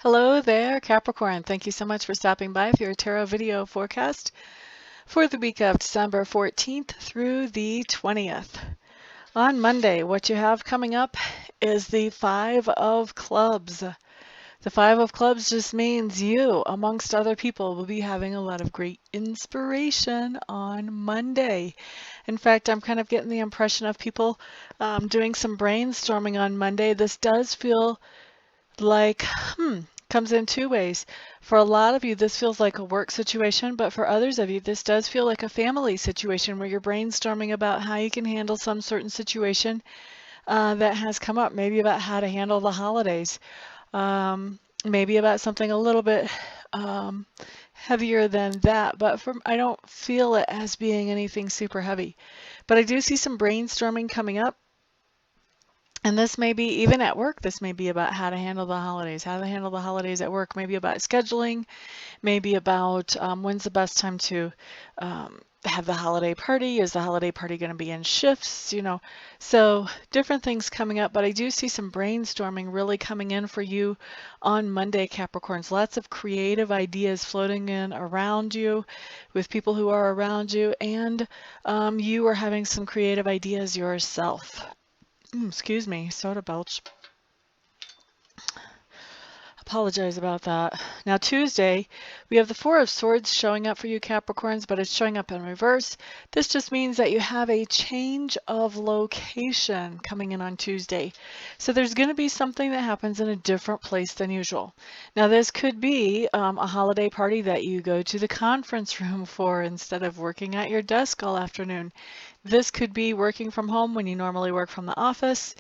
Hello there, Capricorn. Thank you so much for stopping by for your tarot video forecast for the week of December 14th through the 20th. On Monday, what you have coming up is the Five of Clubs. The Five of Clubs just means you, amongst other people, will be having a lot of great inspiration on Monday. In fact, I'm kind of getting the impression of people doing some brainstorming on Monday. This does feel like, comes in two ways. For a lot of you, this feels like a work situation, but for others of you, this does feel like a family situation where you're brainstorming about how you can handle some certain situation that has come up, maybe about how to handle the holidays, maybe about something a little bit heavier than that, but I don't feel it as being anything super heavy. But I do see some brainstorming coming up. And this may be, even at work, this may be about how to handle the holidays, at work, maybe about scheduling, maybe about when's the best time to have the holiday party. Is the holiday party going to be in shifts? So different things coming up, but I do see some brainstorming really coming in for you on Monday, Capricorns. Lots of creative ideas floating in around you with people who are around you, and you are having some creative ideas yourself. Excuse me, soda belch. Apologize about that. Now Tuesday, we have the Four of Swords showing up for you Capricorns, but it's showing up in reverse. This just means that you have a change of location coming in on Tuesday. So there's going to be something that happens in a different place than usual. Now this could be a holiday party that you go to the conference room for instead of working at your desk all afternoon. This could be working from home when you normally work from the office.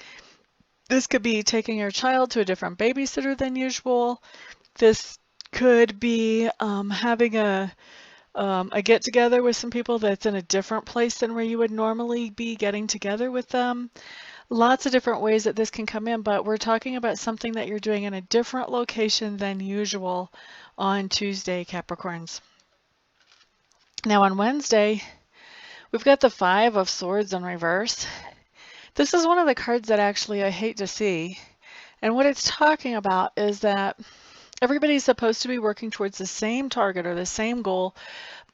This could be taking your child to a different babysitter than usual. This could be having a get-together with some people that's in a different place than where you would normally be getting together with them. Lots of different ways that this can come in, but we're talking about something that you're doing in a different location than usual on Tuesday, Capricorns. Now on Wednesday, we've got the Five of Swords in reverse. This is one of the cards that actually I hate to see. And what it's talking about is that everybody's supposed to be working towards the same target or the same goal,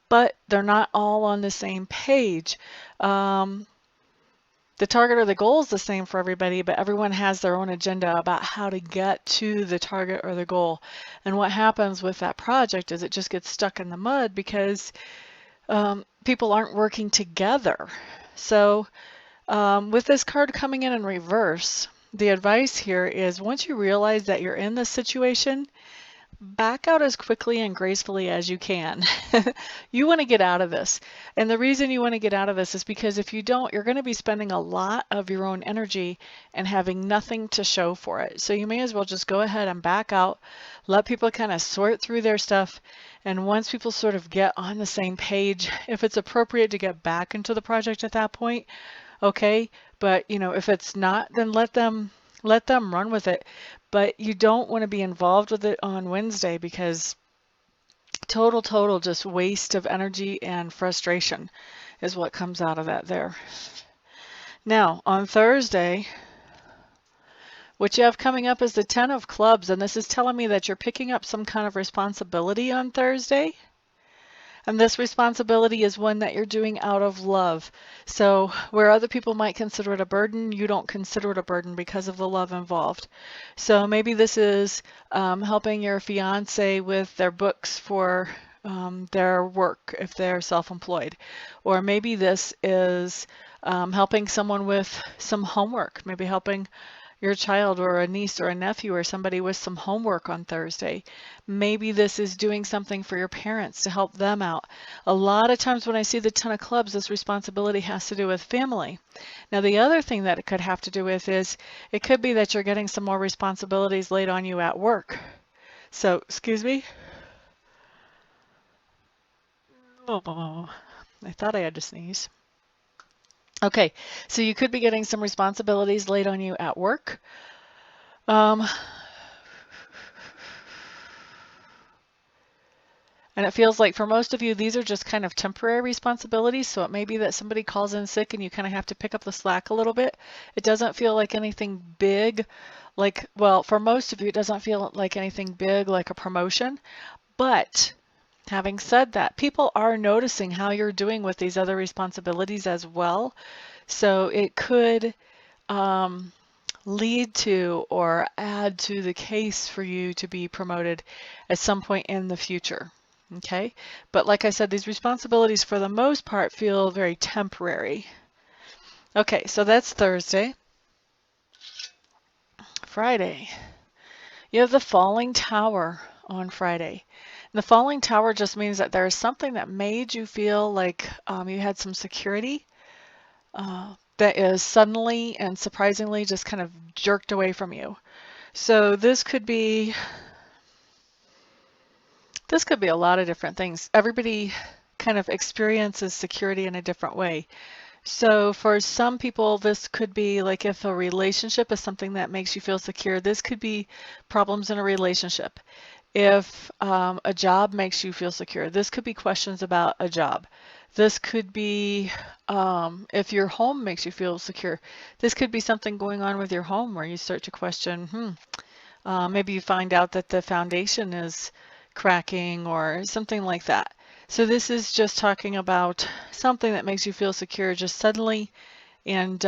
but they're not all on the same page. The target or the goal is the same for everybody, but everyone has their own agenda about how to get to the target or the goal. And what happens with that project is it just gets stuck in the mud because people aren't working together. So with this card coming in reverse, the advice here is once you realize that you're in this situation, back out as quickly and gracefully as you can. You want to get out of this. And the reason you want to get out of this is because if you don't, you're going to be spending a lot of your own energy and having nothing to show for it. So you may as well just go ahead and back out, let people kind of sort through their stuff. And once people sort of get on the same page, if it's appropriate to get back into the project at that point, okay, but if it's not, then let them run with it. But you don't want to be involved with it on Wednesday because total just waste of energy and frustration is what comes out of that there. Now on Thursday, what you have coming up is the Ten of Clubs, and this is telling me that you're picking up some kind of responsibility on Thursday. And this responsibility is one that you're doing out of love. So where other people might consider it a burden, you don't consider it a burden because of the love involved. So maybe this is helping your fiance with their books for their work if they're self-employed. Or maybe this is helping someone with some homework, maybe helping your child or a niece or a nephew or somebody with some homework on Thursday. Maybe this is doing something for your parents to help them out. A lot of times when I see the Ten of Clubs, this responsibility has to do with family. Now the other thing that it could have to do with is it could be that you're getting some more responsibilities laid on you at work. So, excuse me. Oh, I thought I had to sneeze. Okay, so you could be getting some responsibilities laid on you at work. And And it feels like for most of you, these are just kind of temporary responsibilities. So it may be that somebody calls in sick and you kind of have to pick up the slack a little bit. It doesn't feel like anything big, like, well, for most of you, it doesn't feel like anything big, like a promotion. But having said that, people are noticing how you're doing with these other responsibilities as well. So it could lead to or add to the case for you to be promoted at some point in the future. Okay, but like I said, these responsibilities for the most part feel very temporary. Okay, so that's Thursday. Friday, you have the falling tower on Friday. And the falling tower just means that there is something that made you feel like you had some security that is suddenly and surprisingly just kind of jerked away from you. So this could be a lot of different things. Everybody kind of experiences security in a different way. So for some people, this could be like if a relationship is something that makes you feel secure, this could be problems in a relationship. If a job makes you feel secure, this could be questions about a job. This could be if your home makes you feel secure. This could be something going on with your home where you start to question, maybe you find out that the foundation is cracking or something like that. So this is just talking about something that makes you feel secure just suddenly and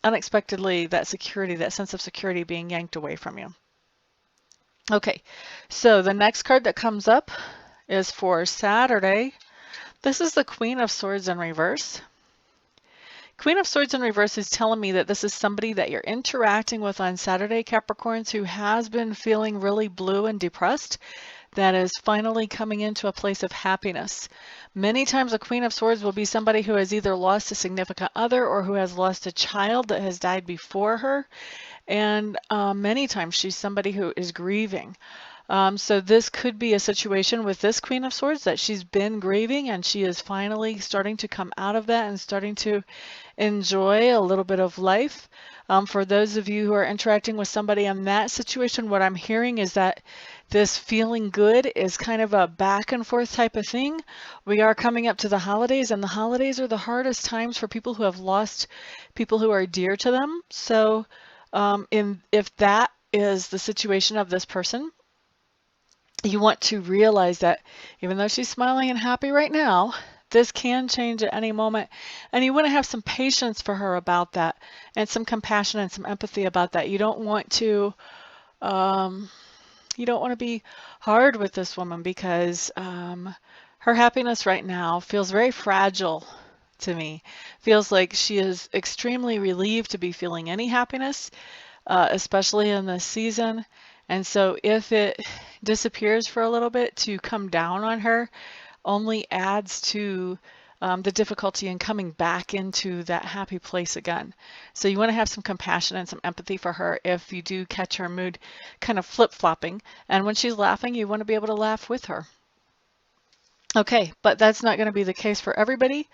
unexpectedly, that security, that sense of security being yanked away from you. Okay, so the next card that comes up is for Saturday. This is the Queen of Swords in reverse. Queen of Swords in reverse is telling me that this is somebody that you're interacting with on Saturday, Capricorns, who has been feeling really blue and depressed, that is finally coming into a place of happiness. Many times a Queen of Swords will be somebody who has either lost a significant other or who has lost a child that has died before her. And many times she's somebody who is grieving. So this could be a situation with this Queen of Swords that she's been grieving and she is finally starting to come out of that and starting to enjoy a little bit of life. For those of you who are interacting with somebody in that situation, what I'm hearing is that this feeling good is kind of a back and forth type of thing. We are coming up to the holidays, and the holidays are the hardest times for people who have lost people who are dear to them. So if that is the situation of this person, you want to realize that even though she's smiling and happy right now, this can change at any moment. And you want to have some patience for her about that and some compassion and some empathy about that. You don't want to be hard with this woman because her happiness right now feels very fragile to me. Feels like she is extremely relieved to be feeling any happiness, especially in this season. And so if it disappears for a little bit, to come down on her only adds to the difficulty in coming back into that happy place again. So you want to have some compassion and some empathy for her if you do catch her mood kind of flip-flopping. And when she's laughing, you want to be able to laugh with her. Okay, but that's not going to be the case for everybody.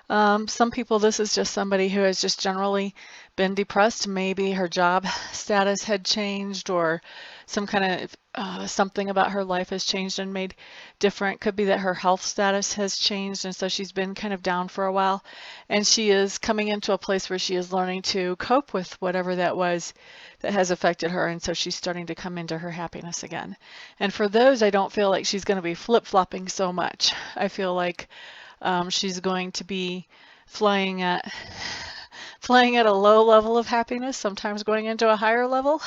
Some people, this is just somebody who has just generally been depressed. Maybe her job status had changed or some kind of something about her life has changed and made different. Could be that her health status has changed and so she's been kind of down for a while. And she is coming into a place where she is learning to cope with whatever that was that has affected her. And so she's starting to come into her happiness again. And for those, I don't feel like she's going to be flip-flopping so much. I feel like she's going to be flying at a low level of happiness, sometimes going into a higher level.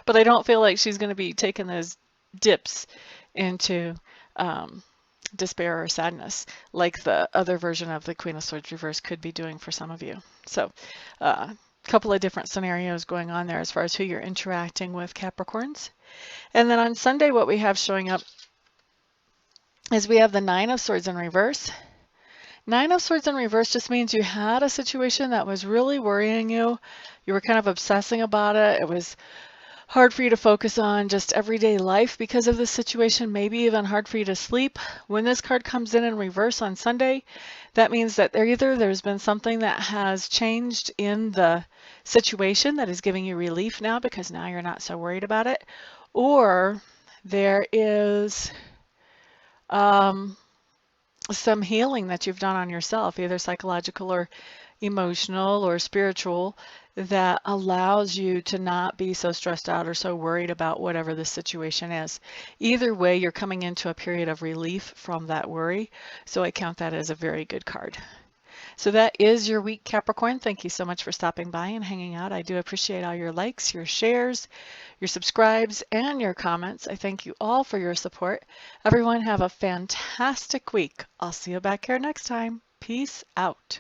But I don't feel like she's going to be taking those dips into despair or sadness like the other version of the Queen of Swords reverse could be doing for some of you. So a couple of different scenarios going on there as far as who you're interacting with, Capricorns. And then on Sunday, what we have showing up is we have the Nine of Swords in reverse. Nine of Swords in reverse just means you had a situation that was really worrying you. You were kind of obsessing about it. It was hard for you to focus on just everyday life because of this situation, maybe even hard for you to sleep. When this card comes in reverse on Sunday, that means that there's been something that has changed in the situation that is giving you relief now because now you're not so worried about it, or there is some healing that you've done on yourself, either psychological or emotional or spiritual, that allows you to not be so stressed out or so worried about whatever the situation is. Either way, you're coming into a period of relief from that worry. So I count that as a very good card. So that is your week, Capricorn. Thank you so much for stopping by and hanging out. I do appreciate all your likes, your shares, your subscribes, and your comments. I thank you all for your support. Everyone have a fantastic week. I'll see you back here next time. Peace out.